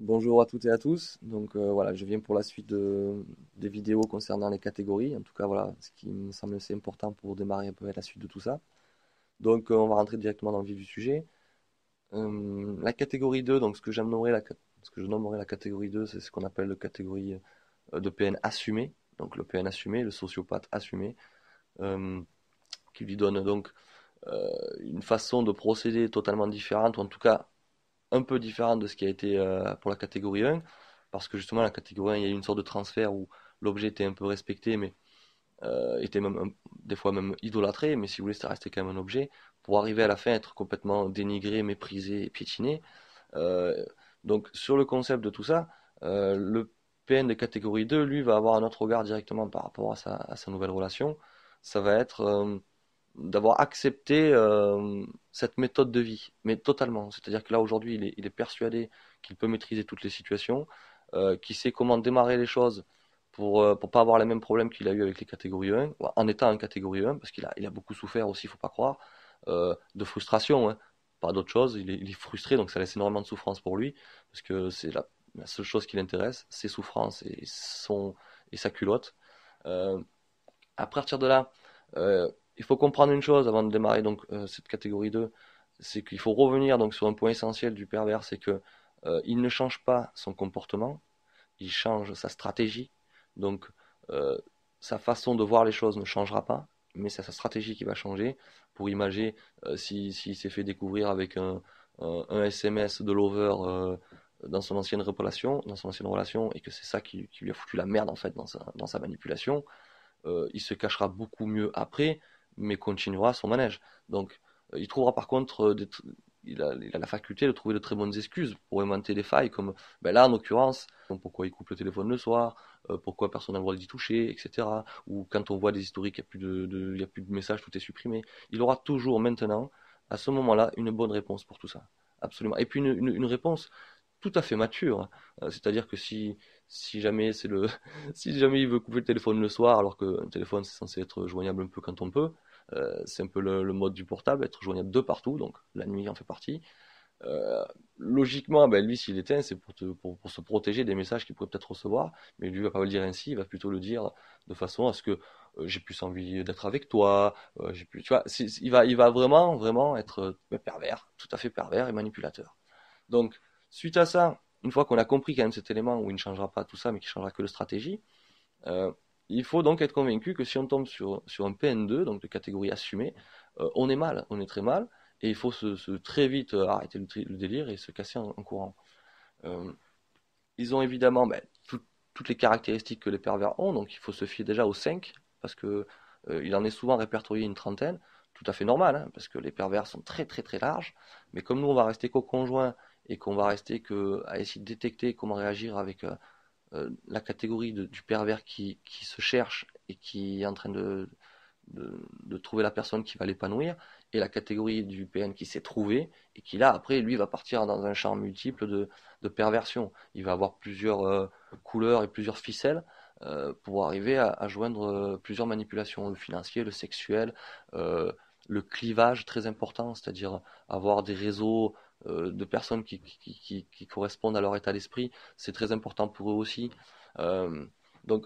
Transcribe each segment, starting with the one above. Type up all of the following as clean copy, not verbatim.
Bonjour à toutes et à tous. Voilà, je viens pour la suite des vidéos concernant les catégories. En tout cas, voilà, ce qui me semble assez important pour démarrer un peu la suite de tout ça. On va rentrer directement dans le vif du sujet. La catégorie 2, donc ce que je nommerai la catégorie 2, c'est ce qu'on appelle la catégorie de PN assumé. Donc le PN assumé, le sociopathe assumé, euh, qui lui donne euh, une façon de procéder totalement différente, ou en tout cas un peu différente de ce qui a été pour la catégorie 1, parce que justement la catégorie 1, il y a eu une sorte de transfert où l'objet était un peu respecté, mais était même des fois même idolâtré, mais si vous voulez, ça restait quand même un objet, pour arriver à la fin être complètement dénigré, méprisé et piétiné. Euh, donc sur le concept de tout ça, le PN de catégorie 2, lui, va avoir un autre regard directement par rapport à sa nouvelle relation. Ça va être d'avoir accepté cette méthode de vie, mais totalement. C'est-à-dire que là, aujourd'hui, il est persuadé qu'il peut maîtriser toutes les situations, qu'il sait comment démarrer les choses pour pas avoir les mêmes problèmes qu'il a eu avec les catégories 1, en étant en catégorie 1, parce qu'il a beaucoup souffert aussi, il faut pas croire, de frustration, hein, pas d'autre chose. Il est frustré, donc ça laisse énormément de souffrance pour lui, parce que c'est la seule chose qui l'intéresse, ses souffrances et sa culotte. Euh, à partir de là, il faut comprendre une chose avant de démarrer cette catégorie 2, c'est qu'il faut revenir donc sur un point essentiel du pervers, c'est que il ne change pas son comportement, il change sa stratégie. Donc euh, sa façon de voir les choses ne changera pas, mais c'est sa stratégie qui va changer. Pour imager s'il s'est fait découvrir avec un SMS de lover dans son ancienne relation, et que c'est ça qui lui a foutu la merde en fait dans sa manipulation, il se cachera beaucoup mieux après, mais continuera son manège. Donc, il trouvera par contre, il a la faculté de trouver de très bonnes excuses pour inventer des failles, comme ben là en l'occurrence, pourquoi il coupe le téléphone le soir, pourquoi personne n'a le droit d'y toucher, etc. Ou quand on voit des historiques, il y a plus de messages, tout est supprimé. Il aura toujours maintenant, à ce moment-là, une bonne réponse pour tout ça. Absolument. Et puis une réponse tout à fait mature. C'est-à-dire que si jamais c'est le, si jamais il veut couper le téléphone le soir, alors que un téléphone c'est censé être joignable un peu quand on peut, c'est un peu le mode du portable, être joignable de partout, donc la nuit en fait partie. Euh, Logiquement, ben, lui s'il éteint, c'est pour se protéger des messages qu'il pourrait peut-être recevoir, mais lui va pas le dire ainsi, il va plutôt le dire de façon à ce que j'ai plus envie d'être avec toi, tu vois, il va vraiment être pervers, tout à fait pervers et manipulateur. Donc, suite à ça, une fois qu'on a compris quand même cet élément où il ne changera pas tout ça, mais qui changera que de stratégie, euh, il faut donc être convaincu que si on tombe sur un PN2, donc de catégorie assumée, on est mal, on est très mal, et il faut très vite arrêter le délire et se casser en courant. Euh, Ils ont évidemment toutes les caractéristiques que les pervers ont, donc il faut se fier déjà aux 5, parce que il en est souvent répertorié une trentaine, tout à fait normal, hein, parce que les pervers sont très très très larges, mais comme nous on va rester qu'au conjoint et qu'on va rester à essayer de détecter comment réagir avec la catégorie du pervers qui se cherche et qui est en train de trouver la personne qui va l'épanouir, et la catégorie du PN qui s'est trouvé, et qui là, après, lui, va partir dans un champ multiple de perversion. Il va avoir plusieurs couleurs et plusieurs ficelles pour arriver à joindre plusieurs manipulations, le financier, le sexuel, euh, le clivage très important, c'est-à-dire avoir des réseaux de personnes qui correspondent à leur état d'esprit, c'est très important pour eux aussi. Euh, donc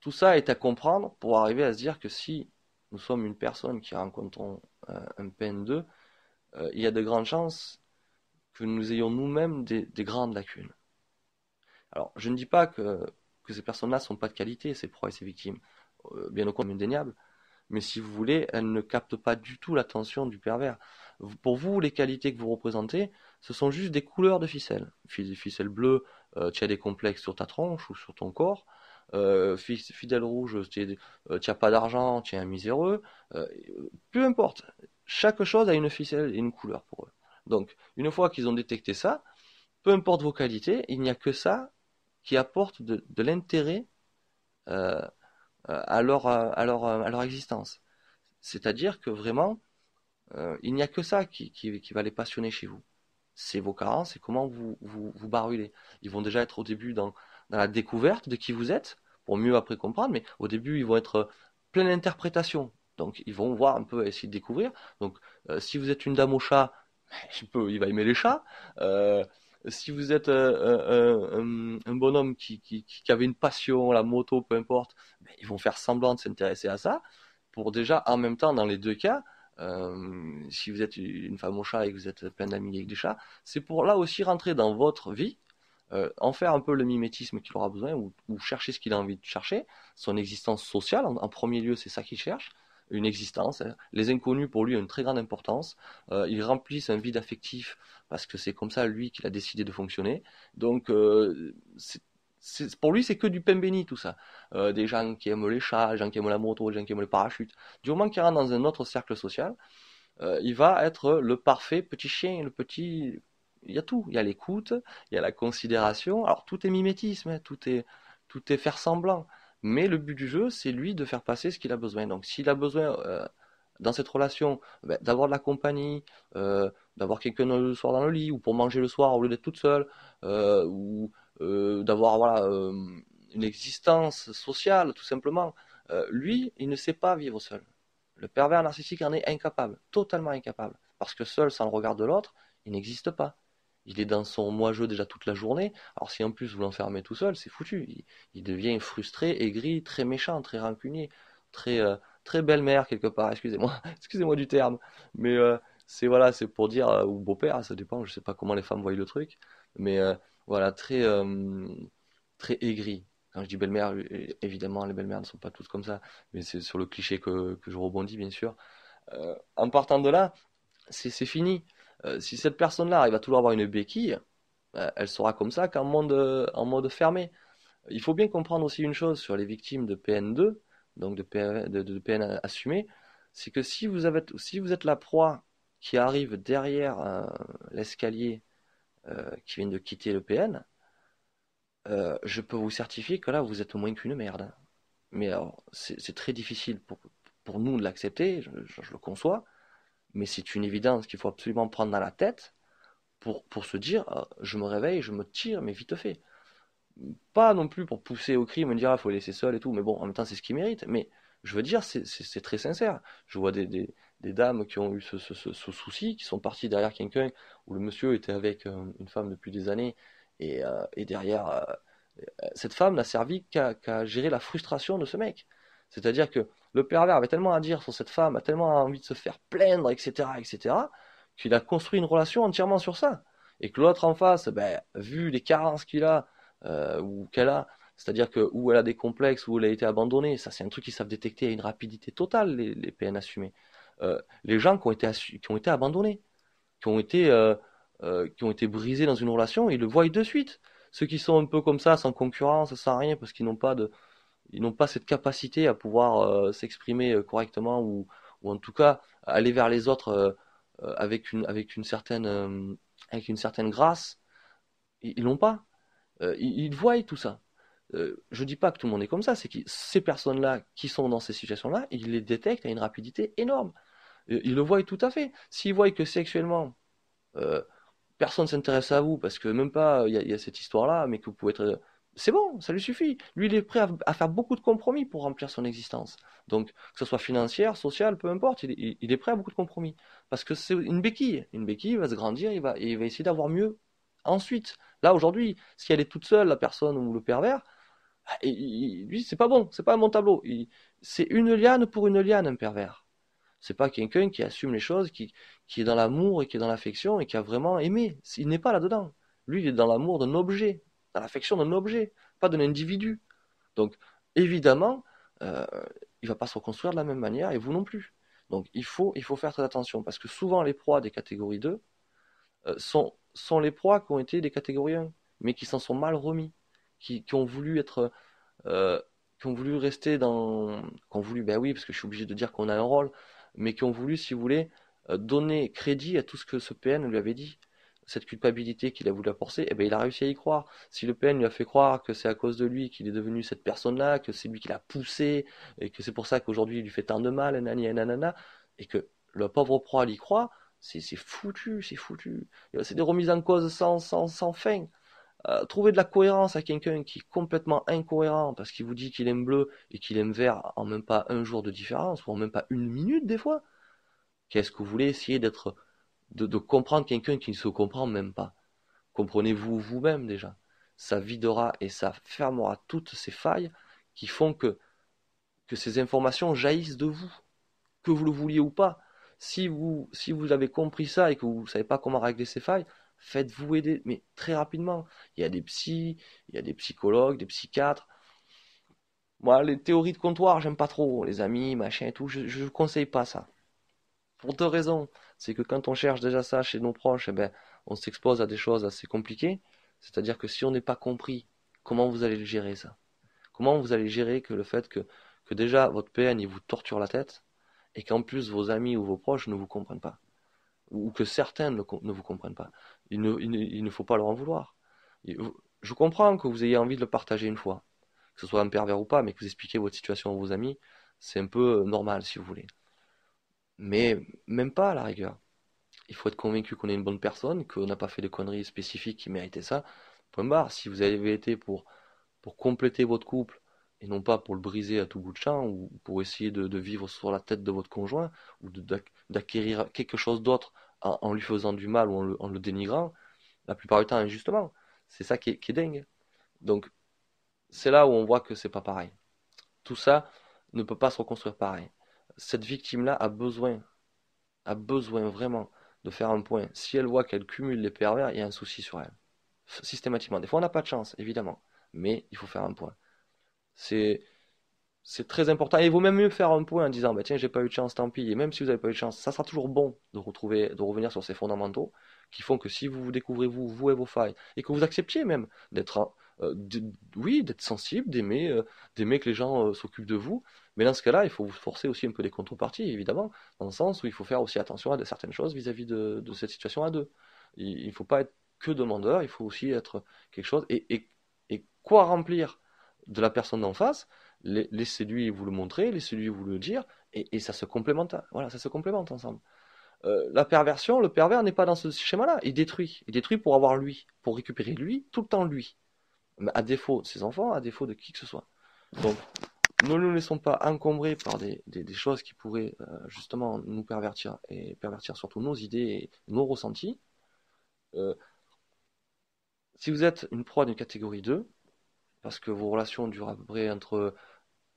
tout ça est à comprendre pour arriver à se dire que si nous sommes une personne qui rencontrons un PN2, il y a de grandes chances que nous ayons nous-mêmes des grandes lacunes. Alors, je ne dis pas que ces personnes-là sont pas de qualité, ces proies et ces victimes. Bien au contraire, indéniable. Mais si vous voulez, elles ne captent pas du tout l'attention du pervers. Pour vous, les qualités que vous représentez, ce sont juste des couleurs de ficelle. Ficelle bleue, tu as des complexes sur ta tronche ou sur ton corps. Fidèle rouge, tu n'as pas d'argent, tu es un miséreux. Euh, Peu importe. Chaque chose a une ficelle et une couleur pour eux. Donc, une fois qu'ils ont détecté ça, peu importe vos qualités, il n'y a que ça qui apporte de l'intérêt euh, à leur existence. C'est-à-dire que vraiment, il n'y a que ça qui va les passionner chez vous. C'est vos carences, c'est comment vous barulez. Ils vont déjà être au début dans la découverte de qui vous êtes, pour mieux après comprendre, mais au début, ils vont être plein d'interprétations. Donc, ils vont voir un peu, essayer de découvrir. Donc, si vous êtes une dame au chat, il va aimer les chats. Euh, Si vous êtes un bonhomme qui avait une passion, la moto, peu importe, ben, ils vont faire semblant de s'intéresser à ça pour déjà, en même temps, dans les deux cas, si vous êtes une femme au chat et que vous êtes plein d'amis avec des chats, c'est pour là aussi rentrer dans votre vie, en faire un peu le mimétisme qu'il aura besoin ou chercher ce qu'il a envie de chercher, son existence sociale, en premier lieu, c'est ça qu'il cherche, une existence. Les inconnus, pour lui, ont une très grande importance. Ils remplissent un vide affectif parce que c'est comme ça, lui, qu'il a décidé de fonctionner. Donc, pour lui, c'est que du pain béni, tout ça. Des gens qui aiment les chats, des gens qui aiment la moto, des gens qui aiment les parachutes. Du moment qu'il rentre dans un autre cercle social, il va être le parfait petit chien, le petit... Il y a tout. Il y a l'écoute, il y a la considération. Alors, tout est mimétisme, hein, tout est faire semblant. Mais le but du jeu, c'est lui de faire passer ce qu'il a besoin. Donc, s'il a besoin, dans cette relation, ben, d'avoir de la compagnie, d'avoir quelqu'un le soir dans le lit, ou pour manger le soir au lieu d'être toute seule, ou d'avoir voilà, une existence sociale, tout simplement. Lui, il ne sait pas vivre seul. Le pervers narcissique en est incapable, totalement incapable. Parce que seul, sans le regard de l'autre, il n'existe pas. Il est dans son moi-je déjà toute la journée. Alors si en plus vous l'enfermez tout seul, c'est foutu. Il devient frustré, aigri, très méchant, très rancunier, très belle-mère quelque part. Excusez-moi, excusez-moi du terme. Mais c'est voilà, c'est pour dire ou beau-père, ça dépend. Je sais pas comment les femmes voient le truc, mais voilà, très aigri. Quand je dis belle-mère, évidemment, les belles-mères ne sont pas toutes comme ça, mais c'est sur le cliché que je rebondis, bien sûr. En partant de là, c'est fini. Si cette personne-là arrive à toujours avoir une béquille, elle sera comme ça en mode fermé. Il faut bien comprendre aussi une chose sur les victimes de PN2, donc de PN assumé, c'est que si vous êtes la proie qui arrive derrière l'escalier qui vient de quitter le PN, je peux vous certifier que là, vous êtes moins qu'une merde, hein. Mais alors, c'est très difficile pour nous de l'accepter, je le conçois, mais c'est une évidence qu'il faut absolument prendre dans la tête pour se dire, je me réveille, je me tire, mais vite fait. Pas non plus pour pousser au crime, me dire, il faut les laisser seul et tout, mais bon, en même temps, c'est ce qu'ils méritent. Mais je veux dire, c'est très sincère. Je vois des dames qui ont eu ce souci, qui sont parties derrière quelqu'un où le monsieur était avec une femme depuis des années, et derrière, cette femme n'a servi qu'à gérer la frustration de ce mec. C'est-à-dire que le pervers avait tellement à dire sur cette femme, a tellement envie de se faire plaindre, etc., etc., qu'il a construit une relation entièrement sur ça. Et que l'autre en face, ben, vu les carences qu'il a, ou qu'elle a, c'est-à-dire que où elle a des complexes, où elle a été abandonnée, ça c'est un truc qu'ils savent détecter à une rapidité totale, les PN assumés. Les gens qui ont été abandonnés, qui ont été brisés dans une relation, ils le voient de suite. Ceux qui sont un peu comme ça, sans concurrence, sans rien, parce ils n'ont pas cette capacité à pouvoir s'exprimer correctement ou en tout cas aller vers les autres avec une certaine grâce, ils l'ont pas. Ils voient tout ça. Je dis pas que tout le monde est comme ça, c'est que ces personnes-là qui sont dans ces situations-là, ils les détectent à une rapidité énorme. Ils le voient tout à fait. S'ils voient que sexuellement, euh, personne ne s'intéresse à vous parce que même pas il y a cette histoire-là, mais que vous pouvez être. C'est bon, ça lui suffit. Lui, il est prêt à faire beaucoup de compromis pour remplir son existence. Donc, que ce soit financière, sociale, peu importe, il est prêt à beaucoup de compromis. Parce que c'est une béquille. Une béquille, il va se grandir, il va essayer d'avoir mieux. Ensuite, là, aujourd'hui, si elle est toute seule, la personne ou le pervers, lui, c'est pas bon, c'est pas un bon tableau. C'est une liane pour une liane, un pervers. C'est pas quelqu'un qui assume les choses, qui est dans l'amour et qui est dans l'affection et qui a vraiment aimé. Il n'est pas là-dedans. Lui, il est dans l'amour d'un objet, dans l'affection d'un objet, pas d'un individu. Donc, évidemment, euh, il va pas se reconstruire de la même manière et vous non plus. Donc, il faut faire très attention parce que souvent les proies des catégories 2 sont les proies qui ont été des catégories 1, mais qui s'en sont mal remis, qui ont voulu être euh, qui ont voulu rester dans, qui ont voulu, ben oui, parce que je suis obligé de dire qu'on a un rôle, mais qui ont voulu, si vous voulez, donner crédit à tout ce que ce PN lui avait dit. Cette culpabilité qu'il a voulu apporter, eh ben, il a réussi à y croire. Si le PN lui a fait croire que c'est à cause de lui qu'il est devenu cette personne-là, que c'est lui qui l'a poussé, et que c'est pour ça qu'aujourd'hui il lui fait tant de mal, nanani, nanana, et que le pauvre proie y croit, c'est foutu, c'est foutu. C'est des remises en cause sans fin. Trouver de la cohérence à quelqu'un qui est complètement incohérent parce qu'il vous dit qu'il aime bleu et qu'il aime vert en même pas un jour de différence ou en même pas une minute des fois. Qu'est-ce que vous voulez essayer de comprendre quelqu'un qui ne se comprend même pas? Comprenez-vous vous-même déjà. Ça videra et ça fermera toutes ces failles qui font que ces informations jaillissent de vous, que vous le vouliez ou pas. Si vous avez compris ça et que vous ne savez pas comment régler ces failles, faites-vous aider, mais très rapidement. Il y a des psys, il y a des psychologues, des psychiatres. Moi, les théories de comptoir, j'aime pas trop. Les amis, machin et tout, je ne conseille pas ça. Pour deux raisons. C'est que quand on cherche déjà ça chez nos proches, eh ben, on s'expose à des choses assez compliquées. C'est-à-dire que si on n'est pas compris, comment vous allez le gérer ça? Comment vous allez gérer que le fait que déjà votre PN il vous torture la tête et qu'en plus vos amis ou vos proches ne vous comprennent pas? Ou que certains ne vous comprennent pas. Il ne faut pas leur en vouloir. Je comprends que vous ayez envie de le partager une fois, que ce soit un pervers ou pas, mais que vous expliquez votre situation à vos amis, c'est un peu normal si vous voulez. Mais même pas à la rigueur. Il faut être convaincu qu'on est une bonne personne, qu'on n'a pas fait de conneries spécifiques qui méritaient ça. Point barre. Si vous avez été pour compléter votre couple et non pas pour le briser à tout bout de champ ou pour essayer de vivre sur la tête de votre conjoint ou d'acquérir quelque chose d'autre en lui faisant du mal ou en le dénigrant, la plupart du temps injustement. C'est ça qui est dingue. Donc c'est là où on voit que c'est pas pareil. Tout ça ne peut pas se reconstruire pareil. Cette victime-là a besoin vraiment de faire un point. Si elle voit qu'elle cumule les pervers, il y a un souci sur elle. Systématiquement. Des fois, on n'a pas de chance, évidemment. Mais il faut faire un point. C'est, c'est très important. Et il vaut même mieux faire un point en disant, bah, tiens, j'ai pas eu de chance, tant pis. Et même si vous n'avez pas eu de chance, ça sera toujours bon de revenir sur ces fondamentaux qui font que si vous vous découvrez vous et vos failles, et que vous acceptiez même oui, d'être sensible, d'aimer que les gens s'occupent de vous. Mais dans ce cas-là, il faut vous forcer aussi un peu des contreparties, évidemment, dans le sens où il faut faire aussi attention à certaines choses vis-à-vis de cette situation à deux. Il ne faut pas être que demandeur, il faut aussi être quelque chose. Et quoi remplir de la personne d'en face? Laissez-lui vous le montrer, laissez-lui vous le dire, et ça se complémente. Voilà, ça se complémente ensemble. La perversion, le pervers n'est pas dans ce schéma-là. Il détruit. Il détruit pour avoir lui, pour récupérer lui, tout le temps lui. Mais à défaut de ses enfants, à défaut de qui que ce soit. Donc, ne nous laissons pas encombrer par des choses qui pourraient justement nous pervertir et pervertir surtout nos idées et nos ressentis. Euh, si vous êtes une proie d'une catégorie 2, parce que vos relations durent à peu près entre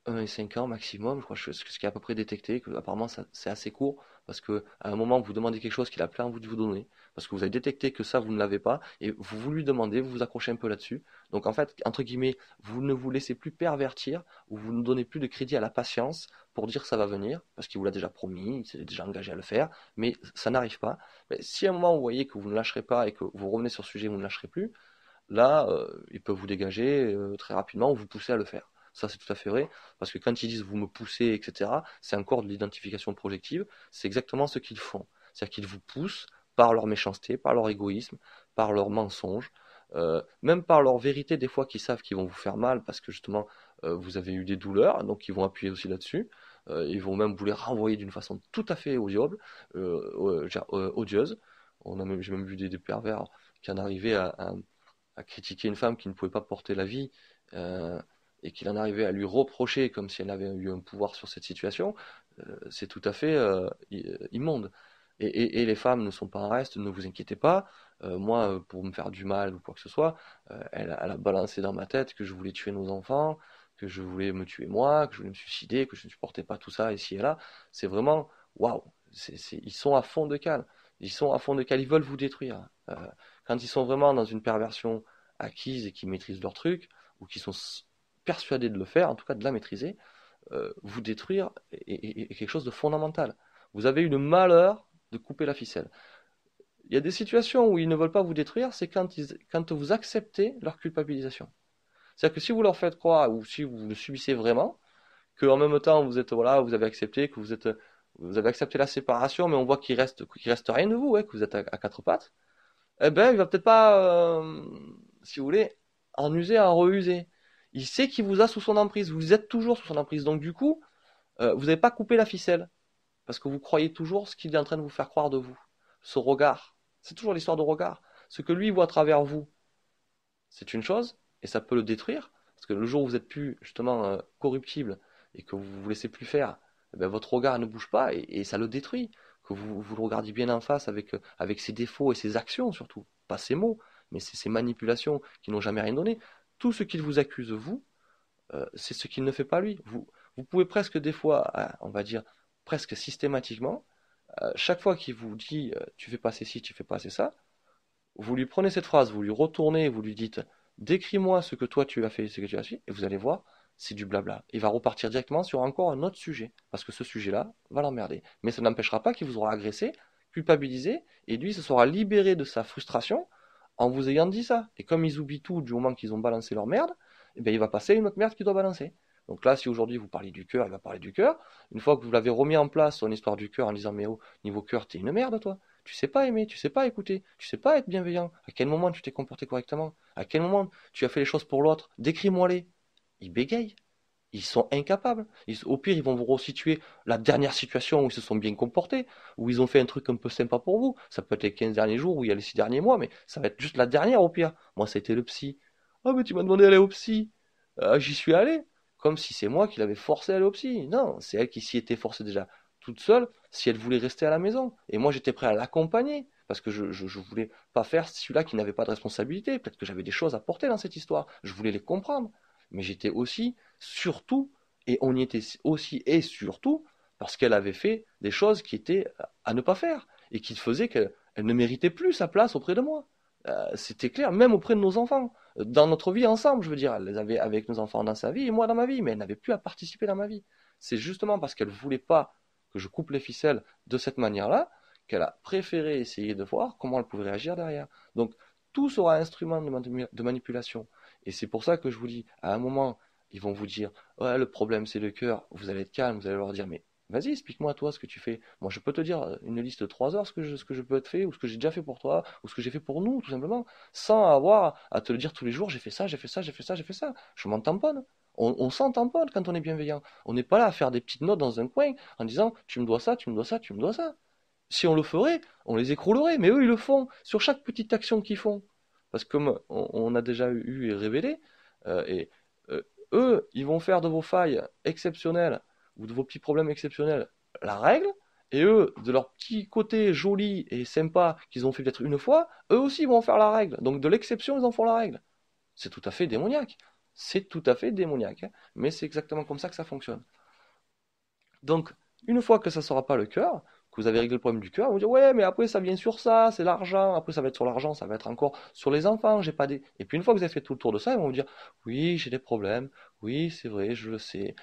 1 et 5 ans maximum, je crois que ce qui est à peu près détecté, que apparemment c'est assez court, parce que à un moment vous demandez quelque chose qu'il a plein envie de vous donner, parce que vous avez détecté que ça vous ne l'avez pas, et vous lui demandez, vous vous accrochez un peu là-dessus. Donc en fait, entre guillemets, vous ne vous laissez plus pervertir, ou vous ne donnez plus de crédit à la patience pour dire que ça va venir, parce qu'il vous l'a déjà promis, il s'est déjà engagé à le faire, mais ça n'arrive pas. Mais si à un moment vous voyez que vous ne lâcherez pas et que vous revenez sur ce sujet, vous ne lâcherez plus, là, ils peuvent vous dégager très rapidement ou vous pousser à le faire. Ça, c'est tout à fait vrai, parce que quand ils disent vous me poussez, etc., c'est encore de l'identification projective, c'est exactement ce qu'ils font. C'est-à-dire qu'ils vous poussent par leur méchanceté, par leur égoïsme, par leur mensonge, même par leur vérité, des fois qu'ils savent qu'ils vont vous faire mal, parce que justement, vous avez eu des douleurs, donc ils vont appuyer aussi là-dessus. Ils vont même vous les renvoyer d'une façon tout à fait odieuse. J'ai même vu des pervers qui en arrivaient à critiquer une femme qui ne pouvait pas porter la vie euh, et qu'il en arrivait à lui reprocher comme si elle avait eu un pouvoir sur cette situation, c'est tout à fait immonde. Et les femmes ne sont pas en reste, ne vous inquiétez pas. Moi, pour me faire du mal ou quoi que ce soit, elle a balancé dans ma tête que je voulais tuer nos enfants, que je voulais me tuer moi, que je voulais me suicider, que je ne supportais pas tout ça ici et là. C'est vraiment, waouh, ils sont à fond de cale. Ils sont à fond de cale, ils veulent vous détruire. Quand ils sont vraiment dans une perversion acquise et qui maîtrisent leur truc, ou qui sont persuadés de le faire, en tout cas de la maîtriser, vous détruire est quelque chose de fondamental. Vous avez eu le malheur de couper la ficelle. Il y a des situations où ils ne veulent pas vous détruire, c'est quand vous acceptez leur culpabilisation. C'est-à-dire que si vous leur faites croire, ou si vous le subissez vraiment, qu'en même temps vous êtes voilà, vous avez accepté, vous avez accepté la séparation, mais on voit qu'il reste rien de vous, ouais, que vous êtes à quatre pattes, eh ben, il va peut-être pas, si vous voulez, en user, en reuser. Il sait qu'il vous a sous son emprise. Vous êtes toujours sous son emprise. Donc, du coup, vous n'avez pas coupé la ficelle. Parce que vous croyez toujours ce qu'il est en train de vous faire croire de vous. Ce regard. C'est toujours l'histoire de regard. Ce que lui voit à travers vous, c'est une chose, et ça peut le détruire. Parce que le jour où vous êtes plus, justement, corruptible, et que vous vous laissez plus faire, eh ben, votre regard ne bouge pas, et ça le détruit. Que vous le regardiez bien en face avec ses défauts et ses actions, surtout. Pas ses mots, mais c'est ces manipulations qui n'ont jamais rien donné. Tout ce qu'il vous accuse, vous, c'est ce qu'il ne fait pas lui. Vous pouvez presque des fois, on va dire, presque systématiquement, chaque fois qu'il vous dit tu fais passer ci, tu fais passer ça, vous lui prenez cette phrase, vous lui retournez, vous lui dites décris-moi ce que toi tu as fait, ce que tu as fait, et vous allez voir, c'est du blabla. Il va repartir directement sur encore un autre sujet, parce que ce sujet-là va l'emmerder. Mais ça n'empêchera pas qu'il vous aura agressé, culpabilisé, et lui se sera libéré de sa frustration en vous ayant dit ça. Et comme ils oublient tout du moment qu'ils ont balancé leur merde, eh bien il va passer une autre merde qu'il doit balancer. Donc là, si aujourd'hui vous parlez du cœur, il va parler du cœur. Une fois que vous l'avez remis en place, son histoire du cœur, en disant mais oh, niveau cœur, t'es une merde toi. Tu sais pas aimer, tu sais pas écouter, tu sais pas être bienveillant. À quel moment tu t'es comporté correctement? À quel moment tu as fait les choses pour l'autre? Décris-moi-les. Ils bégayent. Ils sont incapables. Au pire, ils vont vous resituer la dernière situation où ils se sont bien comportés, où ils ont fait un truc un peu sympa pour vous. Ça peut être les 15 derniers jours ou il y a les 6 derniers mois, mais ça va être juste la dernière au pire. Moi, ça a été le psy. Oh, mais tu m'as demandé d'aller au psy. J'y suis allé. Comme si c'est moi qui l'avais forcé à aller au psy. Non, c'est elle qui s'y était forcée déjà toute seule si elle voulait rester à la maison. Et moi, j'étais prêt à l'accompagner. Parce que je voulais pas faire celui-là qui n'avait pas de responsabilité. Peut-être que j'avais des choses à porter dans cette histoire. Je voulais les comprendre. Mais j'étais aussi, surtout, et on y était aussi et surtout, parce qu'elle avait fait des choses qui étaient à ne pas faire. Et qui faisaient qu'elle ne méritait plus sa place auprès de moi. C'était clair, même auprès de nos enfants. Dans notre vie ensemble, je veux dire. Elle les avait avec nos enfants dans sa vie et moi dans ma vie. Mais elle n'avait plus à participer dans ma vie. C'est justement parce qu'elle voulait pas que je coupe les ficelles de cette manière-là qu'elle a préféré essayer de voir comment elle pouvait réagir derrière. Donc, tout sera instrument de manipulation. Et c'est pour ça que je vous dis, à un moment, ils vont vous dire, ouais, le problème c'est le cœur, vous allez être calme, vous allez leur dire, mais vas-y, explique-moi toi ce que tu fais. Moi, je peux te dire une liste de 3 heures ce que je peux te faire, ou ce que j'ai déjà fait pour toi, ou ce que j'ai fait pour nous, tout simplement, sans avoir à te le dire tous les jours, j'ai fait ça, j'ai fait ça, j'ai fait ça, j'ai fait ça. Je m'en tamponne. On s'en tamponne quand on est bienveillant. On n'est pas là à faire des petites notes dans un coin en disant, tu me dois ça, tu me dois ça, tu me dois ça. Si on le ferait, on les écroulerait, mais eux, ils le font sur chaque petite action qu'ils font. Parce que comme on a déjà eu et révélé, et eux, ils vont faire de vos failles exceptionnelles ou de vos petits problèmes exceptionnels la règle, et eux, de leur petit côté joli et sympa qu'ils ont fait peut-être une fois, eux aussi vont faire la règle. Donc de l'exception, ils en font la règle. C'est tout à fait démoniaque. C'est tout à fait démoniaque, hein. Mais c'est exactement comme ça que ça fonctionne. Donc, une fois que ça ne sera pas le cœur, que vous avez réglé le problème du cœur, vous dire ouais, mais après ça vient sur ça, c'est l'argent, après ça va être sur l'argent, ça va être encore sur les enfants, j'ai pas des. Et puis une fois que vous avez fait tout le tour de ça, ils vont vous dire oui, j'ai des problèmes, oui, c'est vrai, je sais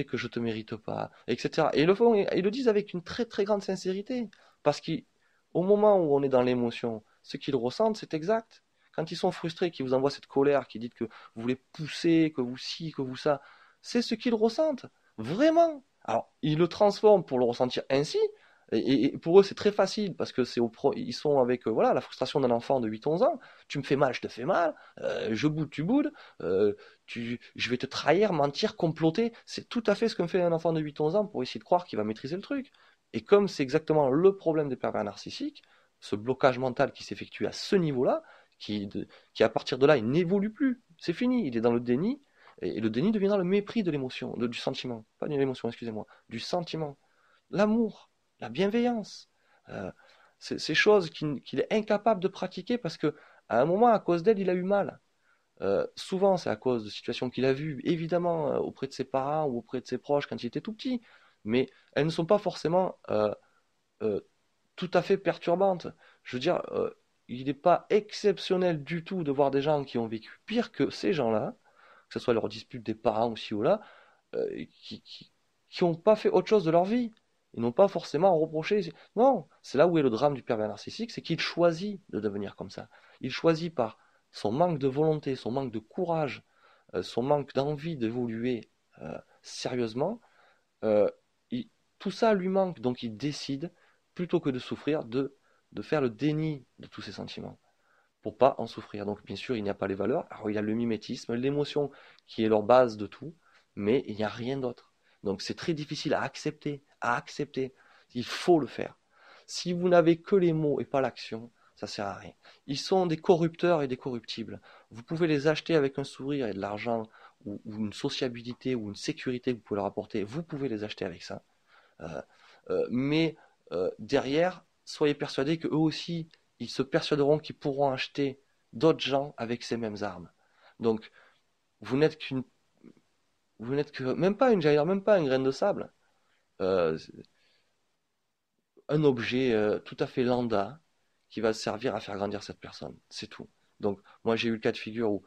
que je te mérite pas, etc. Et ils le font, ils le disent avec une très très grande sincérité, parce qu'au moment où on est dans l'émotion, ce qu'ils ressentent, c'est exact. Quand ils sont frustrés, qu'ils vous envoient cette colère, qui dit que vous voulez pousser, que vous ci, que vous ça, c'est ce qu'ils ressentent, vraiment. Alors, ils le transforment pour le ressentir ainsi, et pour eux c'est très facile parce que ils sont avec voilà la frustration d'un enfant de 8-11 ans. Tu me fais mal, je te fais mal, je boude, tu boudes, je vais te trahir, mentir, comploter. C'est tout à fait ce que me fait un enfant de 8-11 ans pour essayer de croire qu'il va maîtriser le truc. Et comme c'est exactement le problème des pervers narcissiques, ce blocage mental qui s'effectue à ce niveau-là, qui à partir de là il n'évolue plus, c'est fini, il est dans le déni. Et le déni deviendra le mépris de l'émotion, du sentiment. Pas de l'émotion, excusez-moi. Du sentiment. L'amour, la bienveillance. Euh, ces choses qu'il est incapable de pratiquer parce que à un moment, à cause d'elle, il a eu mal. Souvent, c'est à cause de situations qu'il a vues, évidemment, auprès de ses parents ou auprès de ses proches quand il était tout petit. Mais elles ne sont pas forcément euh, tout à fait perturbantes. Je veux dire, il n'est pas exceptionnel du tout de voir des gens qui ont vécu pire que ces gens-là, que ce soit leur dispute des parents ou ci ou là, qui n'ont pas fait autre chose de leur vie. Ils n'ont pas forcément à reprocher. Non, c'est là où est le drame du pervers narcissique, c'est qu'il choisit de devenir comme ça. Il choisit par son manque de volonté, son manque de courage, son manque d'envie d'évoluer sérieusement. euh, il- Tout ça lui manque, donc il décide, plutôt que de souffrir, de faire le déni de tous ses sentiments pour pas en souffrir. Donc bien sûr, il n'y a pas les valeurs. Alors il y a le mimétisme, l'émotion qui est leur base de tout, mais il n'y a rien d'autre. Donc c'est très difficile à accepter, à accepter. Il faut le faire. Si vous n'avez que les mots et pas l'action, ça sert à rien. Ils sont des corrupteurs et des corruptibles. Vous pouvez les acheter avec un sourire et de l'argent ou une sociabilité ou une sécurité que vous pouvez leur apporter. Vous pouvez les acheter avec ça. Euh, mais derrière, soyez persuadés qu'eux aussi, ils se persuaderont qu'ils pourront acheter d'autres gens avec ces mêmes armes. Donc, vous n'êtes qu'une, vous n'êtes que, même pas une, j'allais dire, même pas une graine de sable, euh, un objet tout à fait lambda qui va servir à faire grandir cette personne. C'est tout. Donc, moi, j'ai eu le cas de figure où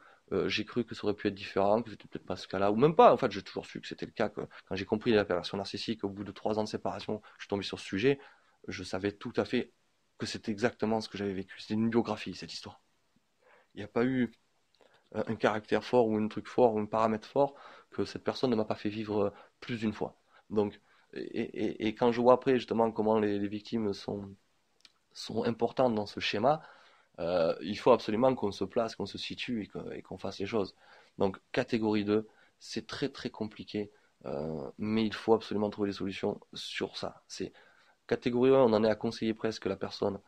j'ai cru que ça aurait pu être différent, que c'était peut-être pas ce cas-là, ou même pas. En fait, j'ai toujours su que c'était le cas. Que, quand j'ai compris la perversion narcissique, au bout de 3 ans de séparation, je suis tombé sur ce sujet. Je savais tout à fait que c'était exactement ce que j'avais vécu. C'était une biographie, cette histoire. Il n'y a pas eu un caractère fort ou un truc fort ou un paramètre fort que cette personne ne m'a pas fait vivre plus d'une fois. Donc, et quand je vois après justement comment les victimes sont importantes dans ce schéma, il faut absolument qu'on se place, qu'on se situe et qu'on fasse les choses. Donc, catégorie 2, c'est très très compliqué, mais il faut absolument trouver des solutions sur ça. C'est catégorie 1, on en est à conseiller presque la personne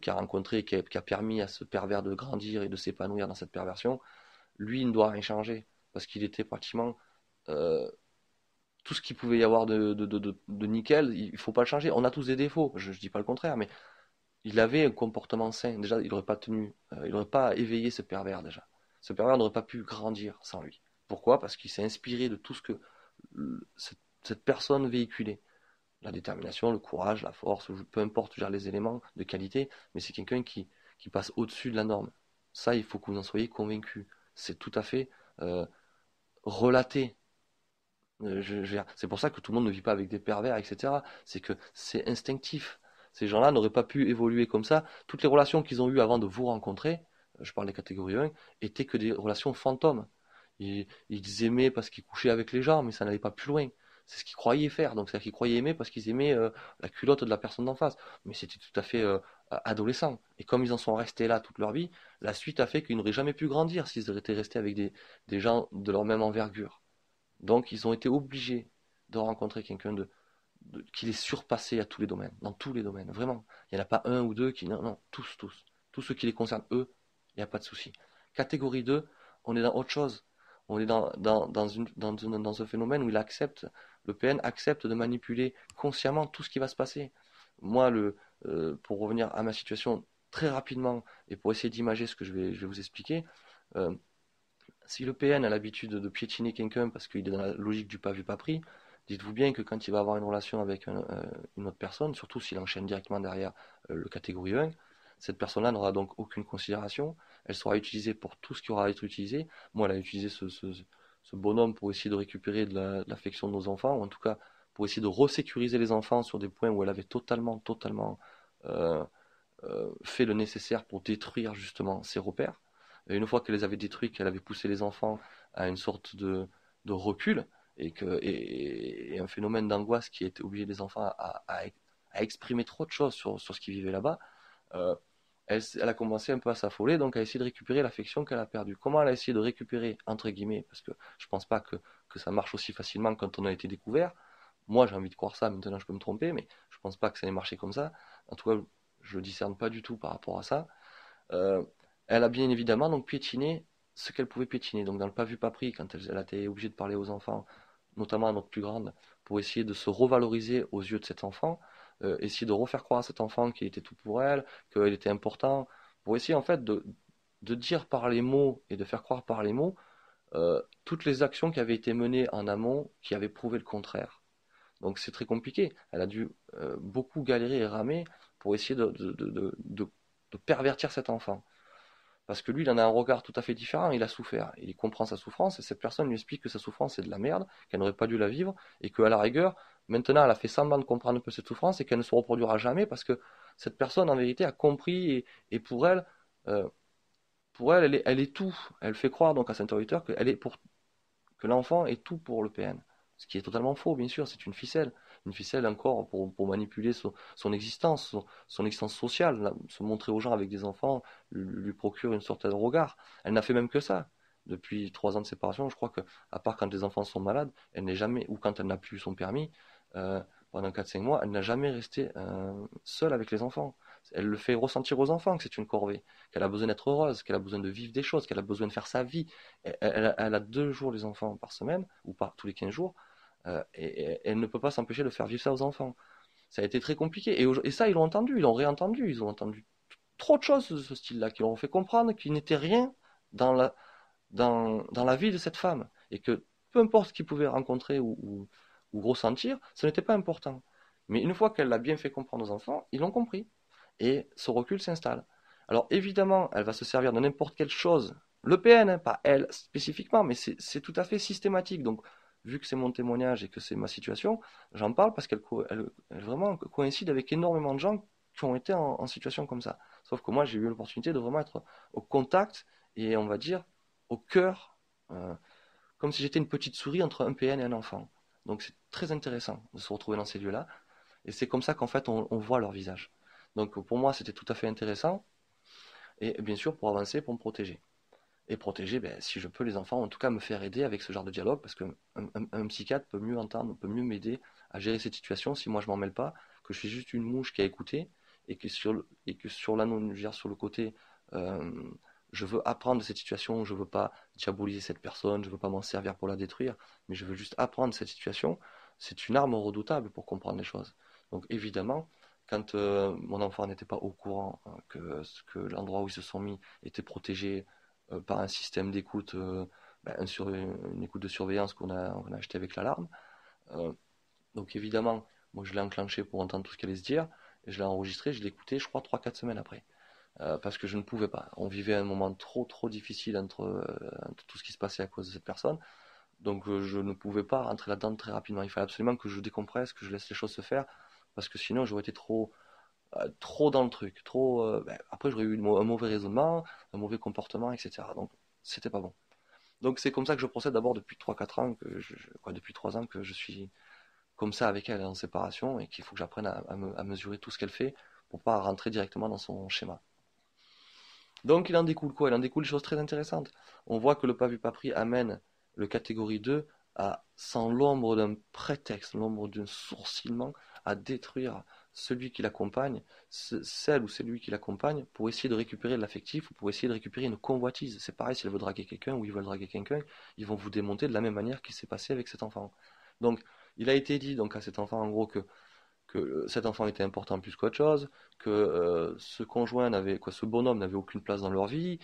qui a rencontré et qui a permis à ce pervers de grandir et de s'épanouir dans cette perversion. Lui, il ne doit rien changer parce qu'il était pratiquement euh, tout ce qu'il pouvait y avoir de nickel. Il ne faut pas le changer. On a tous des défauts, je ne dis pas le contraire, mais il avait un comportement sain. Déjà, il n'aurait pas tenu, il n'aurait pas éveillé ce pervers déjà. Ce pervers n'aurait pas pu grandir sans lui. Pourquoi? Parce qu'il s'est inspiré de tout ce que cette personne véhiculait. La détermination, le courage, la force, peu importe genre, les éléments de qualité, mais c'est quelqu'un qui passe au-dessus de la norme. Ça, il faut que vous en soyez convaincus. C'est tout à fait relaté. C'est pour ça que tout le monde ne vit pas avec des pervers, etc. C'est que c'est instinctif. Ces gens-là n'auraient pas pu évoluer comme ça. Toutes les relations qu'ils ont eues avant de vous rencontrer, je parle des catégories 1, étaient que des relations fantômes. Ils aimaient parce qu'ils couchaient avec les gens, mais ça n'allait pas plus loin. C'est ce qu'ils croyaient faire. Donc, c'est-à-dire qu'ils croyaient aimer parce qu'ils aimaient la culotte de la personne d'en face. Mais c'était tout à fait adolescent. Et comme ils en sont restés là toute leur vie, la suite a fait qu'ils n'auraient jamais pu grandir s'ils étaient restés avec des gens de leur même envergure. Donc, ils ont été obligés de rencontrer quelqu'un qui les surpassait à tous les domaines, dans tous les domaines, vraiment. Il n'y en a pas un ou deux qui... Non, non, tous, tous. Tous ceux qui les concernent, eux, il n'y a pas de souci. Catégorie 2, on est dans autre chose. On est dans un phénomène où le PN accepte de manipuler consciemment tout ce qui va se passer. Moi, pour revenir à ma situation très rapidement et pour essayer d'imager ce que je vais vous expliquer, euh, si le PN a l'habitude de piétiner quelqu'un parce qu'il est dans la logique du pas vu pas pris, dites-vous bien que quand il va avoir une relation avec une autre personne, surtout s'il enchaîne directement derrière le catégorie 1, cette personne-là n'aura donc aucune considération, elle sera utilisée pour tout ce qui aura à être utilisé. Moi, elle a utilisé ce bonhomme pour essayer de récupérer de l'affection de nos enfants, ou en tout cas pour essayer de resécuriser les enfants sur des points où elle avait totalement euh, fait le nécessaire pour détruire justement ses repères. Et une fois qu'elle les avait détruits, qu'elle avait poussé les enfants à une sorte de recul et un phénomène d'angoisse qui était obligé les enfants à exprimer trop de choses sur ce qu'ils vivaient là-bas, euh, elle a commencé un peu à s'affoler, donc à essayer de récupérer l'affection qu'elle a perdue. Comment elle a essayé de récupérer, entre guillemets, parce que je pense pas que ça marche aussi facilement quand on a été découvert. Moi, j'ai envie de croire ça, maintenant je peux me tromper, mais je pense pas que ça ait marché comme ça. En tout cas, je ne discerne pas du tout par rapport à ça. Euh, Elle a bien évidemment donc piétiné ce qu'elle pouvait piétiner. Donc dans le pas vu pas pris, quand elle a été obligée de parler aux enfants, notamment à notre plus grande, pour essayer de se revaloriser aux yeux de cet enfant, essayer de refaire croire à cet enfant qu'il était tout pour elle, qu'il était important, pour essayer en fait de dire par les mots et de faire croire par les mots toutes les actions qui avaient été menées en amont qui avaient prouvé le contraire. Donc c'est très compliqué. Elle a dû beaucoup galérer et ramer pour essayer de pervertir cet enfant. Parce que lui, il en a un regard tout à fait différent, il a souffert. Il comprend sa souffrance et cette personne lui explique que sa souffrance c'est de la merde, qu'elle n'aurait pas dû la vivre et qu'à la rigueur, maintenant elle a fait semblant de comprendre un peu cette souffrance et qu'elle ne se reproduira jamais parce que cette personne en vérité a compris et euh, pour elle, elle est tout. Elle fait croire donc à cet interlocuteur que l'enfant est tout pour le PN. Ce qui est totalement faux, bien sûr, c'est une ficelle. Une ficelle encore pour manipuler son existence, son existence sociale, se montrer aux gens avec des enfants, lui procure une sorte de regard. Elle n'a fait même que ça. Depuis 3 ans de séparation, je crois que, à part quand les enfants sont malades, elle n'est jamais, ou quand elle n'a plus son permis, pendant 4-5 mois, elle n'a jamais resté seule avec les enfants. Elle le fait ressentir aux enfants que c'est une corvée, qu'elle a besoin d'être heureuse, qu'elle a besoin de vivre des choses, qu'elle a besoin de faire sa vie. Elle a 2 jours les enfants par semaine, ou par tous les 15 jours, et elle ne peut pas s'empêcher de faire vivre ça aux enfants. Ça a été très compliqué. Et ça, ils l'ont entendu, ils l'ont réentendu, ils ont entendu trop de choses de ce style-là, qui leur ont fait comprendre qu'il n'était rien dans dans la vie de cette femme, et que peu importe ce qu'ils pouvaient rencontrer ou ressentir, ce n'était pas important. Mais une fois qu'elle l'a bien fait comprendre aux enfants, ils l'ont compris, et ce recul s'installe. Alors évidemment, elle va se servir de n'importe quelle chose, le PN, hein, pas elle spécifiquement, mais c'est tout à fait systématique. Donc, vu que c'est mon témoignage et que c'est ma situation, j'en parle parce elle vraiment coïncide avec énormément de gens qui ont été en situation comme ça. Sauf que moi, j'ai eu l'opportunité de vraiment être au contact et on va dire au cœur, euh, comme si j'étais une petite souris entre un PN et un enfant. Donc c'est très intéressant de se retrouver dans ces lieux-là. Et c'est comme ça qu'en fait on voit leur visage. Donc pour moi c'était tout à fait intéressant. Et bien sûr pour avancer, pour me protéger. Et protéger, ben, si je peux, les enfants, en tout cas me faire aider avec ce genre de dialogue, parce qu'un psychiatre peut mieux entendre, peut mieux m'aider à gérer cette situation si moi je m'en mêle pas, que je suis juste une mouche qui a écouté, et que sur sur le côté, euh, je veux apprendre de cette situation, je veux pas diaboliser cette personne, je veux pas m'en servir pour la détruire, mais je veux juste apprendre de cette situation. C'est une arme redoutable pour comprendre les choses. Donc évidemment, quand mon enfant n'était pas au courant que l'endroit où ils se sont mis était protégé par un système d'écoute, une écoute de surveillance on a acheté avec l'alarme. Euh, donc évidemment, moi je l'ai enclenché pour entendre tout ce qu'elle allait se dire, et je l'ai enregistré, je l'ai écouté, je crois, 3 4 semaines après. Parce que je ne pouvais pas. On vivait un moment trop difficile entre tout ce qui se passait à cause de cette personne. Donc je ne pouvais pas rentrer là-dedans très rapidement. Il fallait absolument que je décompresse, que je laisse les choses se faire, parce que sinon j'aurais été trop dans le truc. Après j'aurais eu un mauvais raisonnement, un mauvais comportement, etc. Donc c'était pas bon. Donc c'est comme ça que je procède d'abord depuis 3 4 ans, depuis 3 ans que je suis comme ça avec elle en séparation et qu'il faut que j'apprenne à mesurer tout ce qu'elle fait pour pas rentrer directement dans son schéma. Donc il en découle quoi? Il en découle des choses très intéressantes. On voit que le pas vu pas pris amène le catégorie 2 à, sans l'ombre d'un prétexte, l'ombre d'un sourcillement, à détruire celui qui l'accompagne, celle ou celui qui l'accompagne, pour essayer de récupérer de l'affectif ou pour essayer de récupérer une convoitise. C'est pareil, si elle veut draguer quelqu'un ou ils veulent draguer quelqu'un, ils vont vous démonter de la même manière qu'il s'est passé avec cet enfant. Donc il a été dit donc à cet enfant en gros que cet enfant était important plus qu'autre chose, que ce conjoint n'avait, quoi, ce bonhomme n'avait aucune place dans leur vie,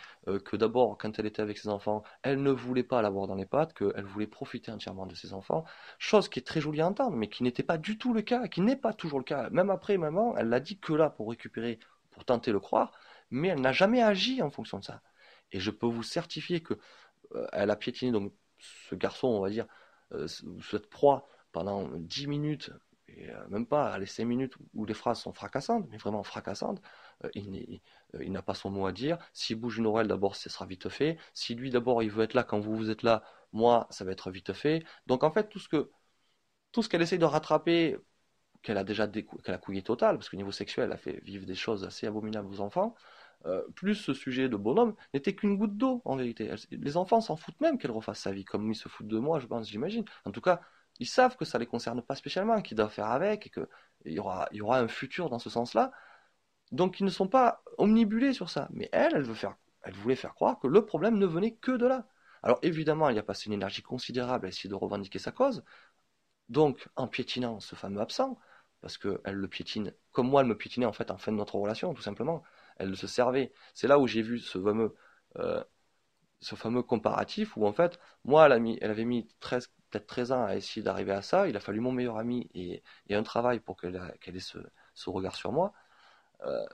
que d'abord, quand elle était avec ses enfants, elle ne voulait pas l'avoir dans les pattes, qu'elle voulait profiter entièrement de ses enfants, chose qui est très jolie à entendre, mais qui n'était pas du tout le cas, qui n'est pas toujours le cas. Même après, maman, elle l'a dit que là pour récupérer, pour tenter le croire, mais elle n'a jamais agi en fonction de ça. Et je peux vous certifier que elle a piétiné donc ce garçon, on va dire, cette proie pendant 10 minutes, et même pas les 5 minutes où les phrases sont fracassantes, mais vraiment fracassantes. Il n'a pas son mot à dire. S'il bouge une oreille, d'abord, ce sera vite fait. Si lui, d'abord, il veut être là quand vous êtes là, moi, ça va être vite fait. Donc, en fait, tout ce qu'elle essaie de rattraper, qu'elle a couillé total, parce qu'au niveau sexuel, elle a fait vivre des choses assez abominables aux enfants, plus ce sujet de bonhomme n'était qu'une goutte d'eau en vérité. Les enfants s'en foutent même qu'elle refasse sa vie, comme ils se foutent de moi, je pense, j'imagine. En tout cas, ils savent que ça les concerne pas spécialement, qu'ils doivent faire avec, et qu'il y aura un futur dans ce sens-là. Donc ils ne sont pas omnibulés sur ça. Mais elle voulait faire croire que le problème ne venait que de là. Alors évidemment, elle y a passé une énergie considérable à essayer de revendiquer sa cause, donc, en piétinant ce fameux absent, parce qu'elle le piétine, comme moi elle me piétinait en fait en fin de notre relation, tout simplement, elle se servait. C'est là où j'ai vu euh, ce fameux comparatif où en fait, moi elle avait mis 13, peut-être 13 ans à essayer d'arriver à ça, il a fallu mon meilleur ami et un travail pour qu'elle ait ce regard sur moi. Euh,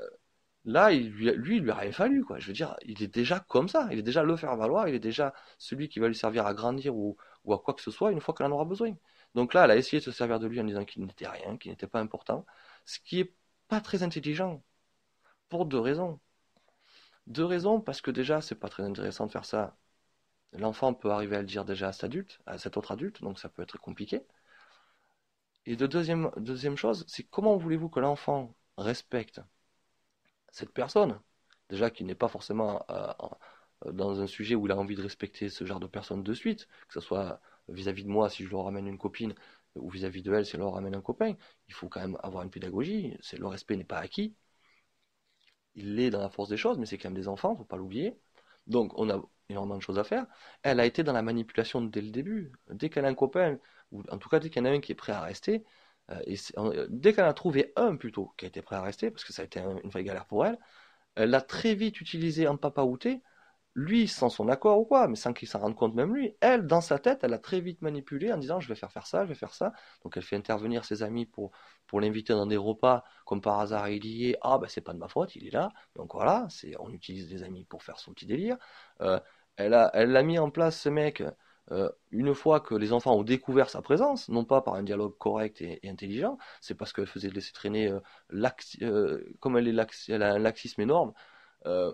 Là, lui, il lui aurait fallu, quoi. Je veux dire, il est déjà comme ça, il est déjà le faire valoir, il est déjà celui qui va lui servir à grandir ou à quoi que ce soit une fois qu'elle en aura besoin. Donc là, elle a essayé de se servir de lui en disant qu'il n'était rien, qu'il n'était pas important, ce qui est pas très intelligent, pour 2 raisons. 2 raisons, parce que déjà, c'est pas très intéressant de faire ça. L'enfant peut arriver à le dire déjà à cet autre adulte, donc ça peut être compliqué. Et deuxième chose, c'est comment voulez-vous que l'enfant respecte cette personne, déjà qui n'est pas forcément dans un sujet où il a envie de respecter ce genre de personne de suite, que ce soit vis-à-vis de moi si je leur ramène une copine, ou vis-à-vis de elle si je leur ramène un copain, il faut quand même avoir une pédagogie, le respect n'est pas acquis, il l'est dans la force des choses, mais c'est quand même des enfants, faut pas l'oublier. Donc on a énormément de choses à faire. Elle a été dans la manipulation dès le début. Dès qu'elle a un copain, ou en tout cas dès qu'il y en a un qui est prêt à rester, dès qu'elle a trouvé un plutôt qui a été prêt à rester, parce que ça a été une vraie galère pour elle, Elle l'a très vite utilisé en papaouté, lui sans son accord ou quoi, mais sans qu'il s'en rende compte même lui. Elle, dans sa tête, elle a très vite manipulé en disant je vais faire ça, je vais faire ça. Donc elle fait intervenir ses amis pour l'inviter dans des repas, comme par hasard il y est, ah ben c'est pas de ma faute, il est là. Donc voilà, on utilise des amis pour faire son petit délire. Euh, elle a mis en place ce mec une fois que les enfants ont découvert sa présence, non pas par un dialogue correct et intelligent, c'est parce qu'elle faisait laisser traîner, comme elle a un laxisme énorme, euh,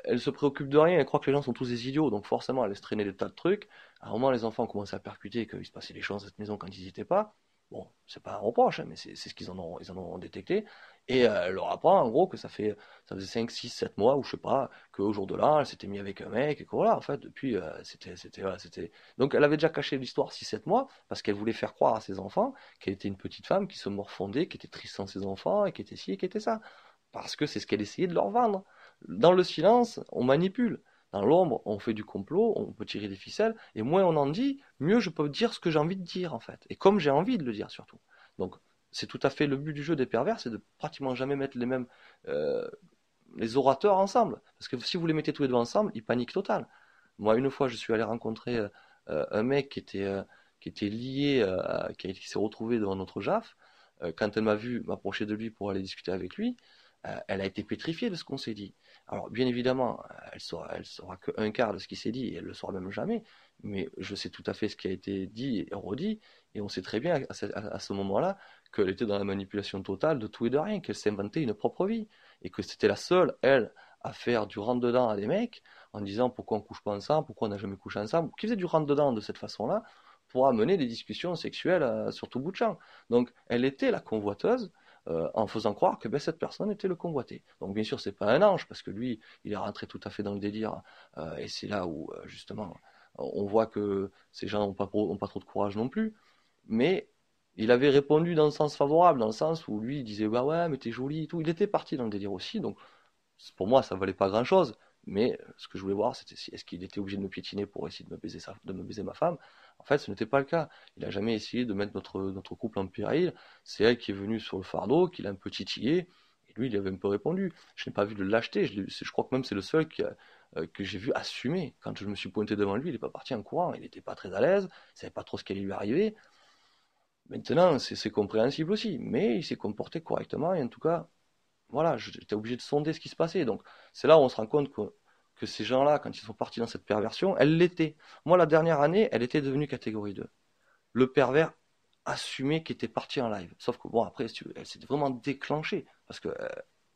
elle se préoccupe de rien, elle croit que les gens sont tous des idiots, donc forcément elle laisse traîner des tas de trucs. À un moment, les enfants ont commencé à percuter qu'il se passait des choses dans cette maison quand ils n'y étaient pas. Bon, c'est pas un reproche, hein, mais c'est ce ils en ont détecté. Et elle leur apprend en gros que ça faisait 5 6 7 mois, ou je sais pas, qu'au jour de là, elle s'était mise avec un mec, et que voilà, en fait, depuis, voilà, c'était. Donc elle avait déjà caché l'histoire 6 7 mois, parce qu'elle voulait faire croire à ses enfants qu'elle était une petite femme qui se morfondait, qui était triste sans ses enfants, et qui était ci, et qui était ça. Parce que c'est ce qu'elle essayait de leur vendre. Dans le silence, on manipule. Dans l'ombre, on fait du complot, on peut tirer des ficelles, et moins on en dit, mieux je peux dire ce que j'ai envie de dire, en fait. Et comme j'ai envie de le dire, surtout. Donc, c'est tout à fait le but du jeu des pervers, c'est de pratiquement jamais mettre euh, les orateurs ensemble. Parce que si vous les mettez tous les deux ensemble, ils paniquent total. Moi, une fois, je suis allé rencontrer un mec qui était lié, qui s'est retrouvé devant notre JAF. Quand elle m'a vu m'approcher de lui pour aller discuter avec lui, elle a été pétrifiée de ce qu'on s'est dit. Alors, bien évidemment, elle saura qu'un quart de ce qui s'est dit, et elle le saura même jamais, mais je sais tout à fait ce qui a été dit et redit, et on sait très bien à ce moment-là qu'elle était dans la manipulation totale de tout et de rien, qu'elle s'inventait une propre vie, et que c'était la seule, elle, à faire du rentre-dedans à des mecs, en disant pourquoi on couche pas ensemble, pourquoi on n'a jamais couché ensemble, qui faisait du rentre-dedans de cette façon-là, pour amener des discussions sexuelles sur tout bout de champ. Donc, elle était la convoiteuse, en faisant croire que ben, cette personne était le convoité. Donc bien sûr, c'est pas un ange, parce que lui, il est rentré tout à fait dans le délire, et c'est là où justement on voit que ces gens ont pas trop de courage non plus, mais il avait répondu dans le sens favorable, dans le sens où lui il disait bah ouais mais t'es jolie et tout, il était parti dans le délire aussi, donc pour moi ça valait pas grand chose, mais ce que je voulais voir c'était est-ce qu'il était obligé de me piétiner pour essayer de me baiser ma femme. En fait ce n'était pas le cas, il a jamais essayé de mettre notre couple en péril, c'est elle qui est venue sur le fardeau, qui l'a un peu titillé, et lui il avait un peu répondu, je n'ai pas vu de l'acheter, je crois que même c'est le seul que j'ai vu assumer. Quand je me suis pointé devant lui, il n'est pas parti en courant, il n'était pas très à l'aise, il savait pas trop ce qui allait lui arriver. Maintenant, c'est compréhensible aussi, mais il s'est comporté correctement, et en tout cas, voilà, j'étais obligé de sonder ce qui se passait. Donc, c'est là où on se rend compte que ces gens-là, quand ils sont partis dans cette perversion, elle l'était. Moi, la dernière année, elle était devenue catégorie 2. Le pervers assumé qui était parti en live. Sauf que, bon, après, si tu veux, elle s'est vraiment déclenchée, parce que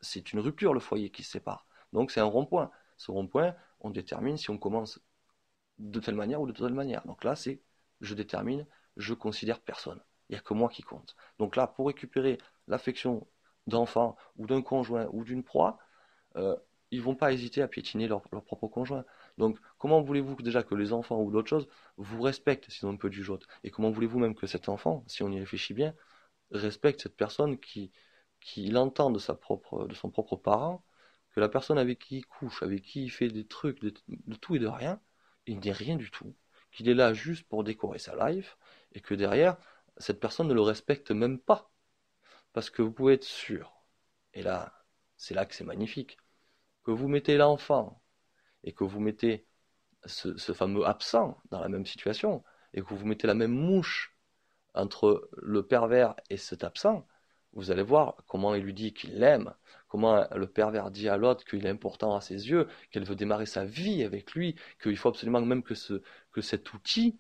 c'est une rupture, le foyer qui se sépare. Donc, c'est un rond-point. Ce rond-point, on détermine si on commence de telle manière ou de telle manière. Donc là, c'est je détermine, je considère personne. Il n'y a que moi qui compte. Donc là, pour récupérer l'affection d'enfant ou d'un conjoint ou d'une proie, euh, ils vont pas hésiter à piétiner leur propre conjoint. Donc comment voulez-vous déjà que les enfants ou d'autres choses vous respectent s'ils ont un peu du jote? Et comment voulez-vous même que cet enfant, si on y réfléchit bien, respecte cette personne qui l'entend de son propre parent, que la personne avec qui il couche, avec qui il fait des trucs, de tout et de rien, il n'est rien du tout, qu'il est là juste pour décorer sa life, et que derrière, cette personne ne le respecte même pas. Parce que vous pouvez être sûr, et là, c'est là que c'est magnifique, que vous mettez l'enfant, et que vous mettez ce fameux absent dans la même situation, et que vous mettez la même mouche entre le pervers et cet absent, vous allez voir comment il lui dit qu'il l'aime, comment le pervers dit à l'autre qu'il est important à ses yeux, qu'elle veut démarrer sa vie avec lui, qu'il faut absolument même que cet outil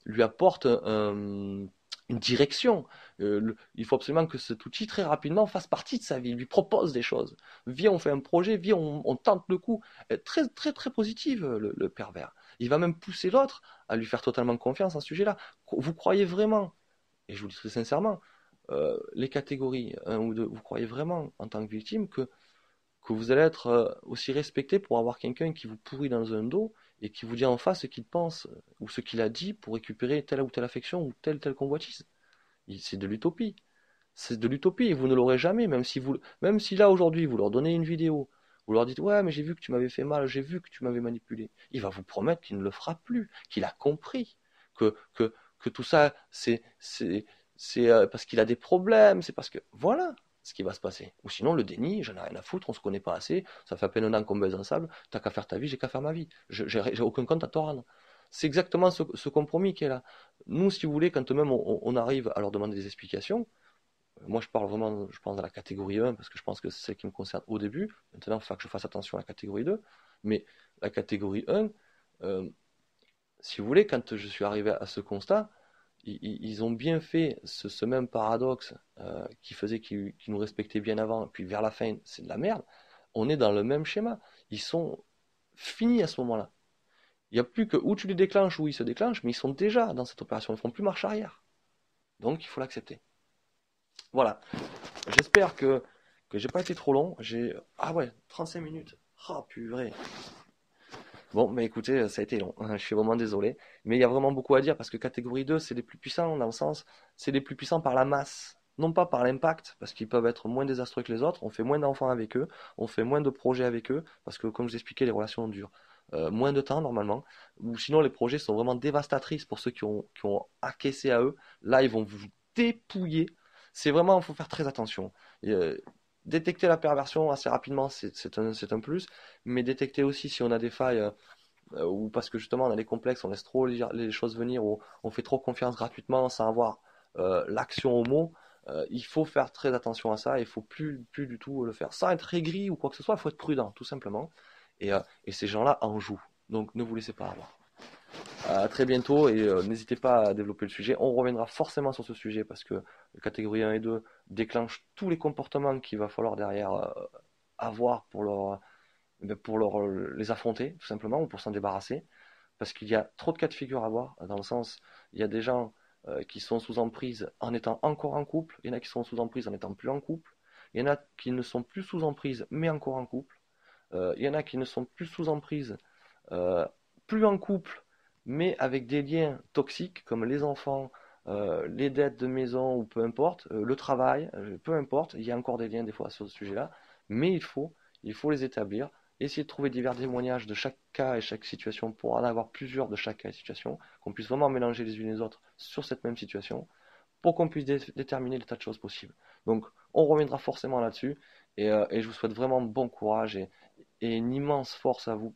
lui apporte une direction. Il faut absolument que cet outil très rapidement fasse partie de sa vie, lui propose des choses. Viens, on fait un projet, viens, on tente le coup. Très, très, très positive, le pervers. Il va même pousser l'autre à lui faire totalement confiance à ce sujet-là. Vous croyez vraiment, et je vous le dis très sincèrement, les catégories 1 ou 2, vous croyez vraiment en tant que victime que vous allez être aussi respecté pour avoir quelqu'un qui vous pourrit dans un dos et qui vous dit en face ce qu'il pense ou ce qu'il a dit pour récupérer telle ou telle affection ou telle convoitise. C'est de l'utopie. C'est de l'utopie et vous ne l'aurez jamais, même si là aujourd'hui vous leur donnez une vidéo, vous leur dites ouais mais j'ai vu que tu m'avais fait mal, j'ai vu que tu m'avais manipulé. Il va vous promettre qu'il ne le fera plus, qu'il a compris, que, que, que tout ça c'est parce qu'il a des problèmes, c'est parce que voilà. ce qui va se passer. Ou sinon, le déni, j'en ai rien à foutre, on se connaît pas assez, ça fait à peine un an qu'on baise ensemble, t'as qu'à faire ta vie, j'ai qu'à faire ma vie. J'ai aucun compte à te rendre. C'est exactement ce compromis qui est là. Nous, si vous voulez, quand même on arrive à leur demander des explications, moi je parle vraiment, je pense à la catégorie 1, parce que je pense que c'est celle qui me concerne au début. Maintenant, il va falloir que je fasse attention à la catégorie 2. Mais la catégorie 1, euh, si vous voulez, quand je suis arrivé à ce constat, ils ont bien fait ce même paradoxe qui faisait qu'ils nous respectaient bien avant, puis vers la fin, c'est de la merde. On est dans le même schéma. Ils sont finis à ce moment-là. Il n'y a plus que où tu les déclenches, où ils se déclenchent, mais ils sont déjà dans cette opération. Ils ne font plus marche arrière. Donc il faut l'accepter. Voilà. J'espère que j'ai pas été trop long. Ah ouais, 35 minutes. Ah purée. Bon, mais écoutez, ça a été long. Je suis vraiment désolé. Mais il y a vraiment beaucoup à dire parce que catégorie 2, c'est les plus puissants dans le sens, c'est les plus puissants par la masse. Non pas par l'impact, parce qu'ils peuvent être moins désastreux que les autres. On fait moins d'enfants avec eux, on fait moins de projets avec eux, parce que comme je vous expliquais, les relations durent moins de temps normalement. Ou sinon, les projets sont vraiment dévastatrices pour ceux qui ont acquiescé à eux. Là, ils vont vous dépouiller. C'est vraiment, il faut faire très attention. Et, détecter la perversion assez rapidement, c'est un plus, mais détecter aussi si on a des failles ou parce que justement on a des complexes, on laisse trop les choses venir, ou on fait trop confiance gratuitement sans avoir l'action au mot. Il faut faire très attention à ça, il faut plus du tout le faire sans être aigri ou quoi que ce soit, il faut être prudent tout simplement. Et ces gens-là en jouent, donc ne vous laissez pas avoir. À très bientôt et n'hésitez pas à développer le sujet. On reviendra forcément sur ce sujet parce que la catégorie 1 et 2 déclenchent tous les comportements qu'il va falloir derrière avoir pour les affronter tout simplement ou pour s'en débarrasser. Parce qu'il y a trop de cas de figure à voir, dans le sens, il y a des gens qui sont sous emprise en étant encore en couple, il y en a qui sont sous emprise en étant plus en couple, il y en a qui ne sont plus sous emprise mais encore en couple, il y en a qui ne sont plus sous emprise, euh, plus en couple, mais avec des liens toxiques comme les enfants, les dettes de maison ou peu importe, le travail, peu importe, il y a encore des liens des fois sur ce sujet-là, mais il faut les établir, essayer de trouver divers témoignages de chaque cas et chaque situation pour en avoir plusieurs de chaque cas et situation, qu'on puisse vraiment mélanger les unes les autres sur cette même situation, pour qu'on puisse déterminer les tas de choses possibles. Donc on reviendra forcément là-dessus, et je vous souhaite vraiment bon courage et une immense force à vous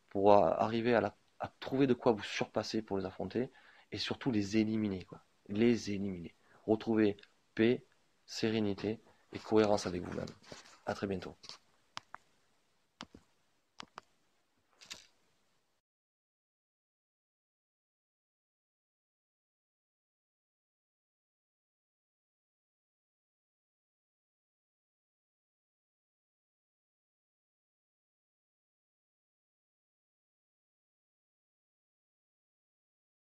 pour arriver à trouver de quoi vous surpasser pour les affronter et surtout les éliminer, quoi. Les éliminer. Retrouver paix, sérénité et cohérence avec vous-même. À très bientôt.